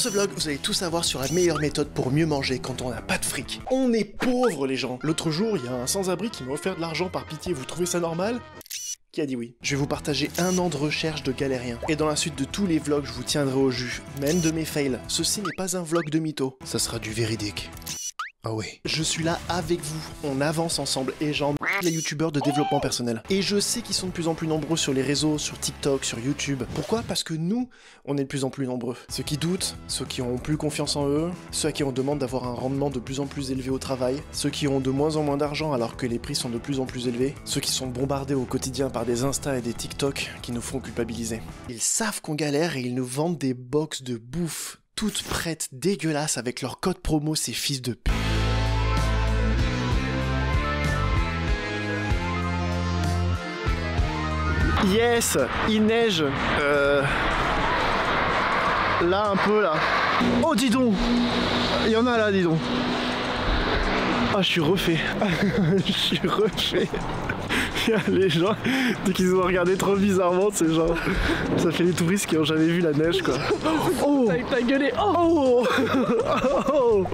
Dans ce vlog, vous allez tout savoir sur la meilleure méthode pour mieux manger quand on n'a pas de fric. On est pauvres les gens. L'autre jour, il y a un sans-abri qui m'a offert de l'argent par pitié, vous trouvez ça normal ? Qui a dit oui. Je vais vous partager 1 an de recherche de galérien. Et dans la suite de tous les vlogs, je vous tiendrai au jus, même de mes fails. Ceci n'est pas un vlog de mytho, ça sera du véridique. Ah oui. Je suis là avec vous, on avance ensemble et j'en les youtubeurs de développement personnel. Et je sais qu'ils sont de plus en plus nombreux sur les réseaux, sur TikTok, sur YouTube. Pourquoi ? Parce que nous, on est de plus en plus nombreux. Ceux qui doutent, ceux qui ont plus confiance en eux, ceux à qui on demande d'avoir un rendement de plus en plus élevé au travail, ceux qui ont de moins en moins d'argent alors que les prix sont de plus en plus élevés, ceux qui sont bombardés au quotidien par des Insta et des TikTok qui nous font culpabiliser. Ils savent qu'on galère et ils nous vendent des box de bouffe toutes prêtes, dégueulasses avec leur code promo, ces fils de p***. Yes, il neige. Là un peu là. Oh dis donc, il y en a là, dis donc. Ah, je suis refait. Je suis refait. Les gens, dès qu'ils ont regardé trop bizarrement, c'est genre, ça fait les touristes qui ont jamais vu la neige quoi. Oh, t'as gueulé. Oh, oh.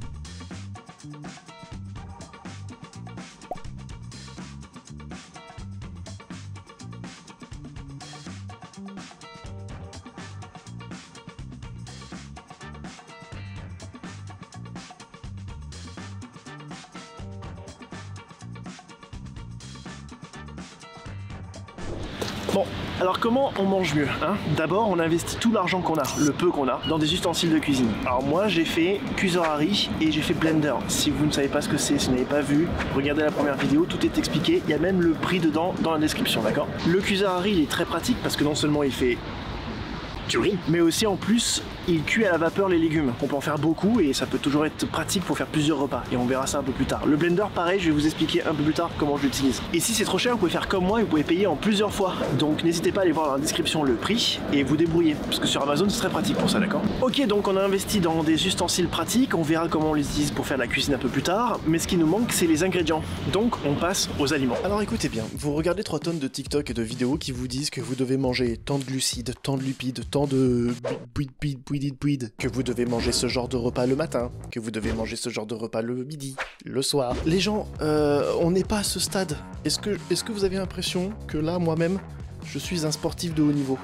Bon, alors comment on mange mieux hein? D'abord, on investit tout l'argent qu'on a, le peu qu'on a, dans des ustensiles de cuisine. Alors moi, j'ai fait cuiseur à riz et j'ai fait blender. Si vous ne savez pas ce que c'est, si vous n'avez pas vu, regardez la première vidéo, tout est expliqué. Il y a même le prix dedans dans la description, d'accord? Le cuiseur à riz, il est très pratique parce que non seulement il fait du riz, mais aussi en plus il cuit à la vapeur les légumes. On peut en faire beaucoup et ça peut toujours être pratique pour faire plusieurs repas et on verra ça un peu plus tard. Le blender pareil, je vais vous expliquer un peu plus tard comment je l'utilise. Et si c'est trop cher, vous pouvez faire comme moi et vous pouvez payer en plusieurs fois. Donc n'hésitez pas à aller voir dans la description le prix et vous débrouiller parce que sur Amazon c'est très pratique pour ça, d'accord? Ok, donc on a investi dans des ustensiles pratiques, on verra comment on les utilise pour faire de la cuisine un peu plus tard, mais ce qui nous manque c'est les ingrédients. Donc on passe aux aliments. Alors écoutez bien, vous regardez 3 tonnes de TikTok et de vidéos qui vous disent que vous devez manger tant de glucides, tant de lipides, tant de que vous devez manger ce genre de repas le matin, que vous devez manger ce genre de repas le midi, le soir. Les gens, on n'est pas à ce stade. Est-ce que vous avez l'impression que là, moi-même, je suis un sportif de haut niveau?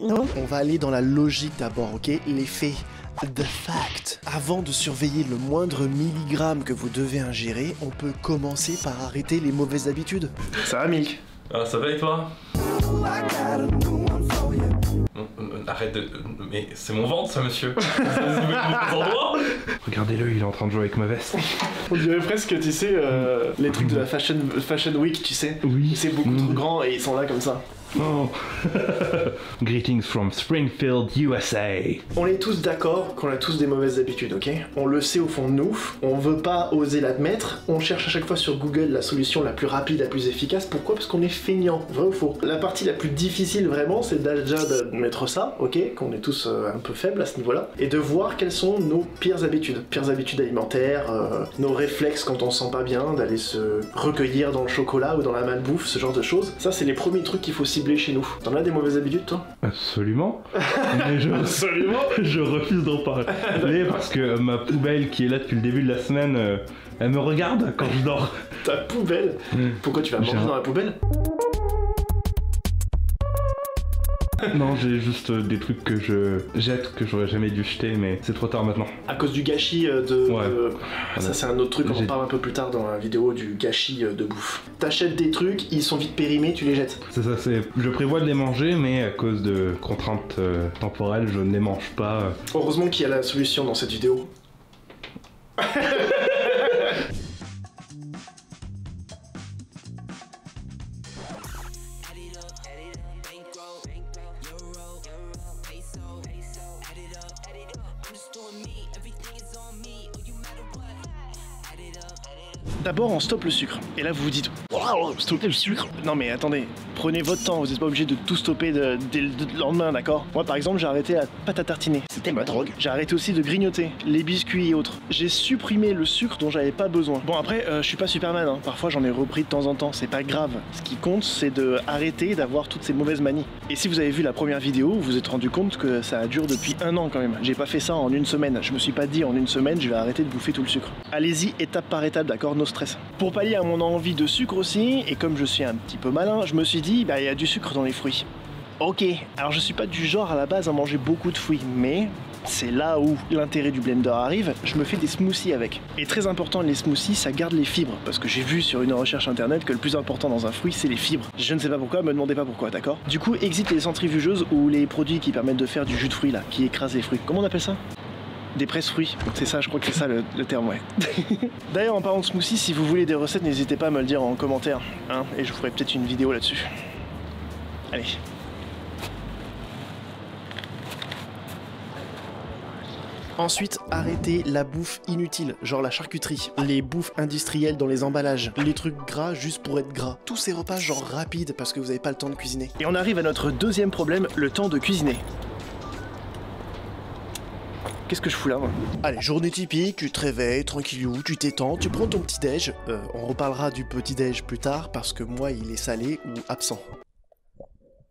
Non. On va aller dans la logique d'abord, ok? Les faits. The fact. Avant de surveiller le moindre milligramme que vous devez ingérer, on peut commencer par arrêter les mauvaises habitudes. Ça va, Milk? Ah, ça va et toi? Arrête de... Mais c'est mon ventre ça monsieur. Regardez-le, il est en train de jouer avec ma veste. On dirait presque, tu sais, les trucs de la Fashion Week, tu sais. Oui. C'est beaucoup trop grand et ils sont là comme ça. Oh. Greetings from Springfield, USA. On est tous d'accord qu'on a tous des mauvaises habitudes, ok? On le sait au fond de nous, on veut pas oser l'admettre, on cherche à chaque fois sur Google la solution la plus rapide, la plus efficace. Pourquoi? Parce qu'on est feignant, vrai ou faux? La partie la plus difficile vraiment, c'est déjà d'admettre ça, ok? Qu'on est tous un peu faibles à ce niveau-là, et de voir quelles sont nos pires habitudes alimentaires, nos réflexes quand on se sent pas bien, d'aller se recueillir dans le chocolat ou dans la malbouffe, ce genre de choses. Ça, c'est les premiers trucs qu'il faut cibler chez nous. T'en as des mauvaises habitudes, toi? Absolument. Mais Absolument. Je refuse d'en parler. Parce que ma poubelle qui est là depuis le début de la semaine, elle me regarde quand je dors. Ta poubelle? Pourquoi tu vas manger dans la poubelle? Non, j'ai juste des trucs que je jette, que j'aurais jamais dû jeter, mais c'est trop tard maintenant. À cause du gâchis de... Ouais. Ça c'est un autre truc, on en parle un peu plus tard dans la vidéo du gâchis de bouffe. T'achètes des trucs, ils sont vite périmés, tu les jettes. C'est ça, je prévois de les manger, mais à cause de contraintes temporelles, je ne les mange pas. Heureusement qu'il y a la solution dans cette vidéo. D'abord, on stoppe le sucre. Et là, vous vous dites, wow, stopper le sucre. Non mais attendez, prenez votre temps, vous n'êtes pas obligé de tout stopper dès le lendemain, d'accord? Moi, par exemple, j'ai arrêté la pâte à tartiner. C'était ma drogue. J'ai arrêté aussi de grignoter, les biscuits et autres. J'ai supprimé le sucre dont j'avais pas besoin. Bon après, je suis pas Superman, hein. Parfois j'en ai repris de temps en temps, c'est pas grave. Ce qui compte, c'est de arrêter d'avoir toutes ces mauvaises manies. Et si vous avez vu la première vidéo, vous vous êtes rendu compte que ça dure depuis 1 an quand même. J'ai pas fait ça en 1 semaine. Je me suis pas dit en 1 semaine, je vais arrêter de bouffer tout le sucre. Allez-y étape par étape, d'accord? No stress. Pour pallier à mon envie de sucre aussi, et comme je suis un petit peu malin, je me suis dit, bah il y a du sucre dans les fruits. Ok, alors je suis pas du genre à la base à manger beaucoup de fruits, mais c'est là où l'intérêt du blender arrive, je me fais des smoothies avec. Et très important, les smoothies, ça garde les fibres, parce que j'ai vu sur une recherche internet que le plus important dans un fruit, c'est les fibres. Je ne sais pas pourquoi, me demandez pas pourquoi, d'accord? Du coup, exit les centrifugeuses ou les produits qui permettent de faire du jus de fruits là, qui écrasent les fruits. Comment on appelle ça? Des presse-fruits, c'est ça, je crois que c'est ça le terme, ouais. D'ailleurs, en parlant de smoothie, si vous voulez des recettes, n'hésitez pas à me le dire en commentaire, hein, et je vous ferai peut-être une vidéo là-dessus. Allez. Ensuite, arrêtez la bouffe inutile, genre la charcuterie, les bouffes industrielles dans les emballages, les trucs gras juste pour être gras. Tous ces repas genre rapides parce que vous n'avez pas le temps de cuisiner. Et on arrive à notre deuxième problème, le temps de cuisiner. Qu'est-ce que je fous là, moi? Allez, journée typique, tu te réveilles, tranquillou, tu t'étends, tu prends ton petit-déj. On reparlera du petit-déj plus tard, parce que moi, il est salé ou absent.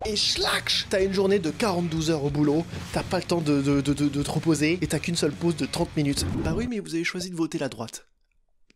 Et schlack, t'as une journée de 42 heures au boulot, t'as pas le temps de te reposer, et t'as qu'une seule pause de 30 minutes. Bah oui, mais vous avez choisi de voter la droite.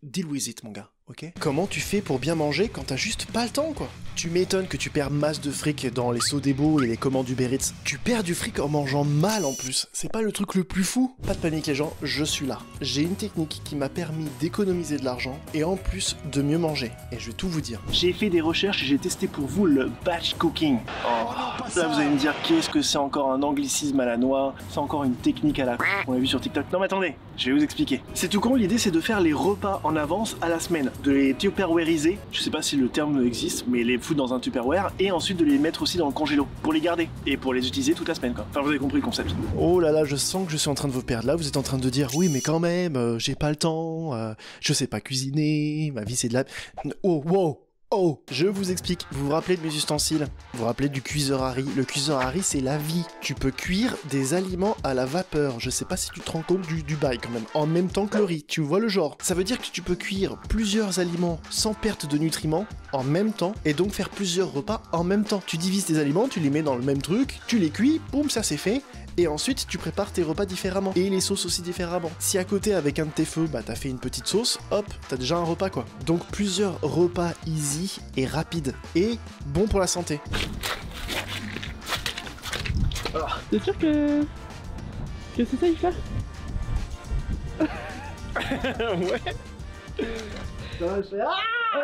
Deal with it, mon gars, ok? Comment tu fais pour bien manger quand t'as juste pas le temps, quoi? Tu m'étonnes que tu perds masse de fric dans les Sodebo et les commandes Uber Eats. Tu perds du fric en mangeant mal en plus. C'est pas le truc le plus fou. Pas de panique les gens, je suis là. J'ai une technique qui m'a permis d'économiser de l'argent et en plus de mieux manger. Et je vais tout vous dire. J'ai fait des recherches et j'ai testé pour vous le batch cooking. Oh, là vous allez me dire qu'est-ce que c'est encore un anglicisme à la noix, c'est encore une technique à la on a vu sur TikTok. Non mais attendez, je vais vous expliquer. C'est tout con, l'idée c'est de faire les repas en avance à la semaine, de les tupperwareiser, je sais pas si le terme existe, mais les foutre dans un tupperware et ensuite de les mettre aussi dans le congélo pour les garder et pour les utiliser toute la semaine quoi. Enfin vous avez compris le concept. Oh là là, je sens que je suis en train de vous perdre. Là vous êtes en train de dire oui mais quand même, j'ai pas le temps, je sais pas cuisiner, ma vie c'est de la... Oh wow. Oh, je vous explique. Vous vous rappelez de mes ustensiles? Vous vous rappelez du cuiseur Harry? Le cuiseur Harry, c'est la vie. Tu peux cuire des aliments à la vapeur. Je sais pas si tu te rends compte du bail quand même. En même temps que le riz. Tu vois le genre? Ça veut dire que tu peux cuire plusieurs aliments sans perte de nutriments en même temps et donc faire plusieurs repas en même temps. Tu divises tes aliments, tu les mets dans le même truc, tu les cuis, boum, ça c'est fait. Et ensuite, tu prépares tes repas différemment. Et les sauces aussi différemment. Si à côté, avec un de tes feux, bah t'as fait une petite sauce, hop, t'as déjà un repas quoi. Donc plusieurs repas easy et rapides. Et bon pour la santé. Alors, t'es sûr que c'est ça il fait? Ouais. Ça va, je fais... Ah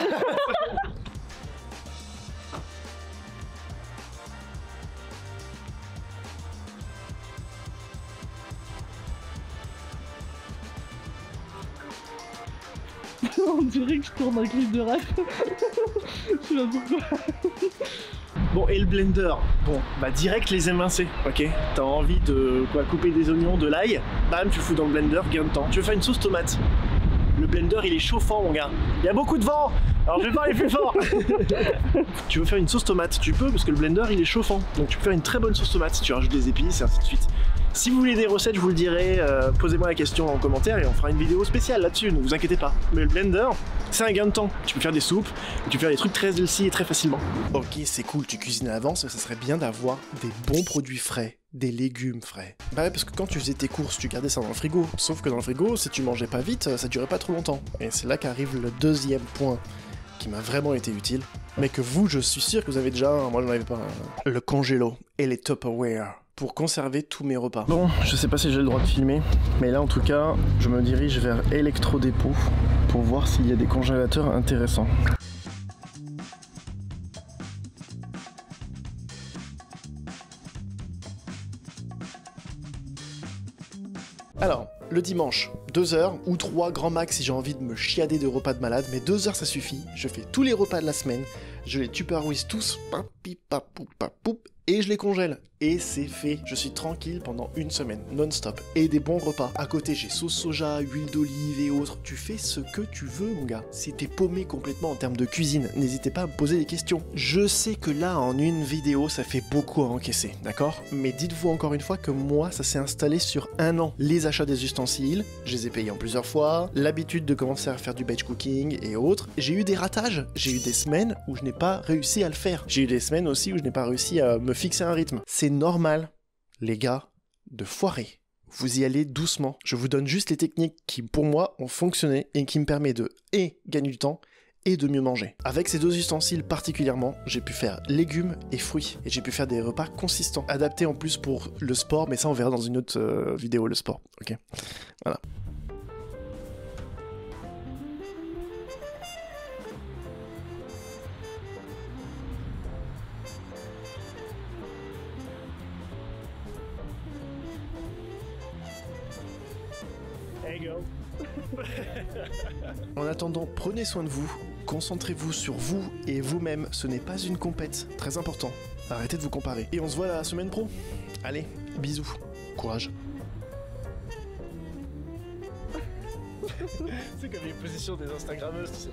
On dirait que je tourne un clip de rap. Je sais pas pourquoi. Bon, et le blender? Bon, bah direct les émincer, ok? T'as envie de quoi, couper des oignons, de l'ail, bam, tu fous dans le blender, gain de temps. Tu veux faire une sauce tomate? Le blender il est chauffant mon gars. Il y a beaucoup de vent, alors je vais parler plus fort. Tu veux faire une sauce tomate? Tu peux parce que le blender il est chauffant. Donc tu peux faire une très bonne sauce tomate si tu rajoutes des épices et ainsi de suite. Si vous voulez des recettes, je vous le dirai, posez-moi la question en commentaire et on fera une vidéo spéciale là-dessus, ne vous inquiétez pas. Mais le blender, c'est un gain de temps. Tu peux faire des soupes, tu peux faire des trucs très healthy et très facilement. Ok, c'est cool, tu cuisines à l'avance, mais ça serait bien d'avoir des bons produits frais. Des légumes frais. Bah ouais, parce que quand tu faisais tes courses, tu gardais ça dans le frigo. Sauf que dans le frigo, si tu mangeais pas vite, ça durait pas trop longtemps. Et c'est là qu'arrive le deuxième point qui m'a vraiment été utile. Mais que vous, je suis sûr que vous avez déjà, moi je n'en avais pas un. Le congélo et les Tupperware. Pour conserver tous mes repas. Bon, je sais pas si j'ai le droit de filmer, mais là en tout cas, je me dirige vers Electrodépôt pour voir s'il y a des congélateurs intéressants. Alors, le dimanche, 2 heures ou 3 grand max si j'ai envie de me chiader de repas de malade, mais 2 heures ça suffit. Je fais tous les repas de la semaine, je les tupperwise tous, et je les congèle. Et c'est fait. Je suis tranquille pendant une semaine, non-stop. Et des bons repas. À côté, j'ai sauce soja, huile d'olive et autres. Tu fais ce que tu veux, mon gars. Si t'es paumé complètement en termes de cuisine, n'hésitez pas à me poser des questions. Je sais que là, en une vidéo, ça fait beaucoup à encaisser, d'accord? Mais dites-vous encore une fois que moi, ça s'est installé sur un an. Les achats des ustensiles, je les ai payés en plusieurs fois, l'habitude de commencer à faire du batch cooking et autres. J'ai eu des ratages. J'ai eu des semaines où je n'ai pas réussi à le faire. J'ai eu des semaines aussi où je n'ai pas réussi à me fixer un rythme. C'est normal, les gars, de foirer. Vous y allez doucement. Je vous donne juste les techniques qui, pour moi, ont fonctionné et qui me permettent de gagner du temps et de mieux manger. Avec ces deux ustensiles particulièrement, j'ai pu faire légumes et fruits. Et j'ai pu faire des repas consistants, adaptés en plus pour le sport, mais ça on verra dans une autre vidéo, le sport. Ok, voilà. Hey girl. En attendant, prenez soin de vous, concentrez-vous sur vous et vous-même, ce n'est pas une compète, très important. Arrêtez de vous comparer. Et on se voit la semaine pro. Allez, bisous, courage. C'est comme les positions des Instagrammeuses, tu sais.